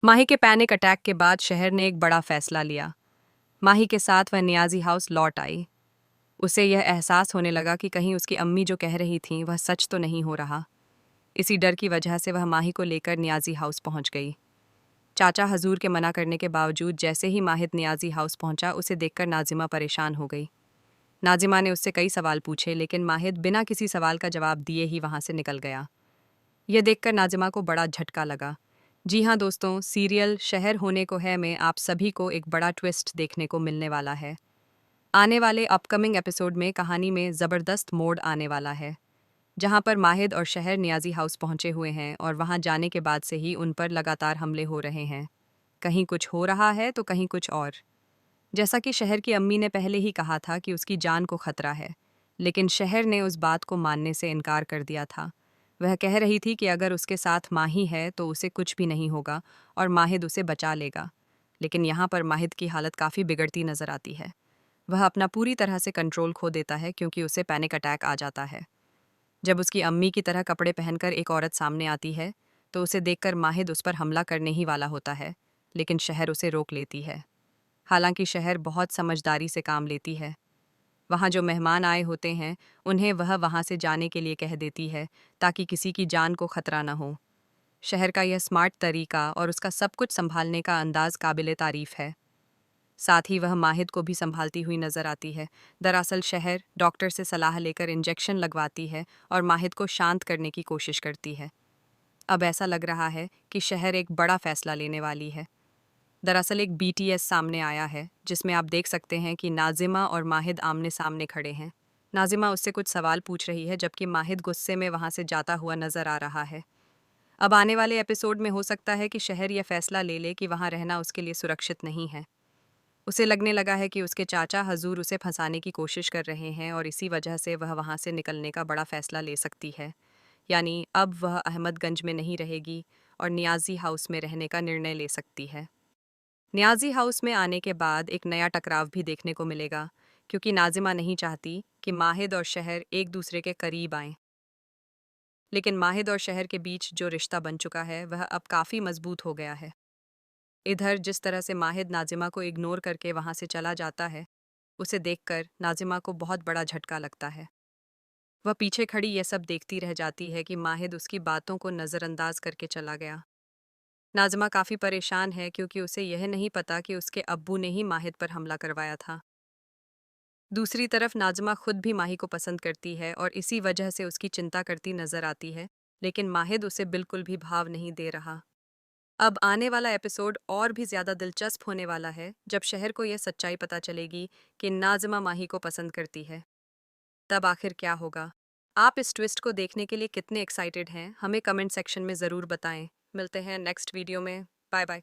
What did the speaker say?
माही के panic attack के बाद शहर ने एक बड़ा फैसला लिया। माही के साथ वह नियाजी हाउस लौट आई। उसे यह एहसास होने लगा कि कहीं उसकी अम्मी जो कह रही थीं वह सच तो नहीं हो रहा। इसी डर की वजह से वह माही को लेकर नियाजी हाउस पहुंच गई। चाचा हजूर के मना करने के बावजूद जैसे ही माहिद नियाजी हाउस पहुंचा, उसे देखकर नाजिमा परेशान हो गई। नाजिमा ने उससे कई सवाल पूछे, लेकिन माहिद बिना किसी सवाल का जवाब दिए ही वहां से निकल गया। यह देखकर नाजिमा को बड़ा झटका लगा। जी हाँ दोस्तों, सीरियल शहर होने को है में आप सभी को एक बड़ा ट्विस्ट देखने को मिलने वाला है। आने वाले अपकमिंग एपिसोड में कहानी में ज़बरदस्त मोड़ आने वाला है, जहां पर माहिद और शहर नियाजी हाउस पहुंचे हुए हैं और वहां जाने के बाद से ही उन पर लगातार हमले हो रहे हैं। कहीं कुछ हो रहा है तो कहीं कुछ और। जैसा कि शहर की अम्मी ने पहले ही कहा था कि उसकी जान को खतरा है, लेकिन शहर ने उस बात को मानने से इनकार कर दिया था। वह कह रही थी कि अगर उसके साथ माही है तो उसे कुछ भी नहीं होगा और माहिद उसे बचा लेगा। लेकिन यहाँ पर माहिद की हालत काफ़ी बिगड़ती नजर आती है। वह अपना पूरी तरह से कंट्रोल खो देता है क्योंकि उसे पैनिक अटैक आ जाता है। जब उसकी अम्मी की तरह कपड़े पहनकर एक औरत सामने आती है तो उसे देखकर माहिद उस पर हमला करने ही वाला होता है, लेकिन शहर उसे रोक लेती है। हालांकि शहर बहुत समझदारी से काम लेती है। वहाँ जो मेहमान आए होते हैं उन्हें वह वहाँ से जाने के लिए कह देती है, ताकि किसी की जान को खतरा न हो। शहर का यह स्मार्ट तरीका और उसका सब कुछ संभालने का अंदाज काबिले तारीफ है। साथ ही वह माहिद को भी संभालती हुई नजर आती है। दरअसल शहर डॉक्टर से सलाह लेकर इंजेक्शन लगवाती है और माहिद को शांत करने की कोशिश करती है। अब ऐसा लग रहा है कि शहर एक बड़ा फैसला लेने वाली है। दरअसल एक BTS सामने आया है, जिसमें आप देख सकते हैं कि नाजिमा और माहिद आमने सामने खड़े हैं। नाजिमा उससे कुछ सवाल पूछ रही है, जबकि माहिद गुस्से में वहां से जाता हुआ नजर आ रहा है। अब आने वाले एपिसोड में हो सकता है कि शहर यह फैसला ले ले कि वहां रहना उसके लिए सुरक्षित नहीं है। उसे लगने लगा है कि उसके चाचा हजूर उसे फंसाने की कोशिश कर रहे हैं और इसी वजह से वह वहां से निकलने का बड़ा फैसला ले सकती है। यानी अब वह अहमदगंज में नहीं रहेगी और नियाजी हाउस में रहने का निर्णय ले सकती है। न्याजी हाउस में आने के बाद एक नया टकराव भी देखने को मिलेगा, क्योंकि नाजिमा नहीं चाहती कि माहिद और शहर एक दूसरे के करीब आएं। लेकिन माहिद और शहर के बीच जो रिश्ता बन चुका है वह अब काफ़ी मजबूत हो गया है। इधर जिस तरह से माहिद नाजिमा को इग्नोर करके वहां से चला जाता है, उसे देखकर नाजिमा को बहुत बड़ा झटका लगता है। वह पीछे खड़ी यह सब देखती रह जाती है कि माहिद उसकी बातों को नज़रअंदाज करके चला गया। नाज़िमा काफ़ी परेशान है क्योंकि उसे यह नहीं पता कि उसके अब्बू ने ही माहिद पर हमला करवाया था। दूसरी तरफ नाज़िमा खुद भी माही को पसंद करती है और इसी वजह से उसकी चिंता करती नजर आती है, लेकिन माहिद उसे बिल्कुल भी भाव नहीं दे रहा। अब आने वाला एपिसोड और भी ज़्यादा दिलचस्प होने वाला है, जब शहर को यह सच्चाई पता चलेगी कि नाज़िमा माही को पसंद करती है। तब आखिर क्या होगा? आप इस ट्विस्ट को देखने के लिए कितने एक्साइटेड हैं, हमें कमेंट सेक्शन में ज़रूर बताएं। मिलते हैं नेक्स्ट वीडियो में। Bye bye.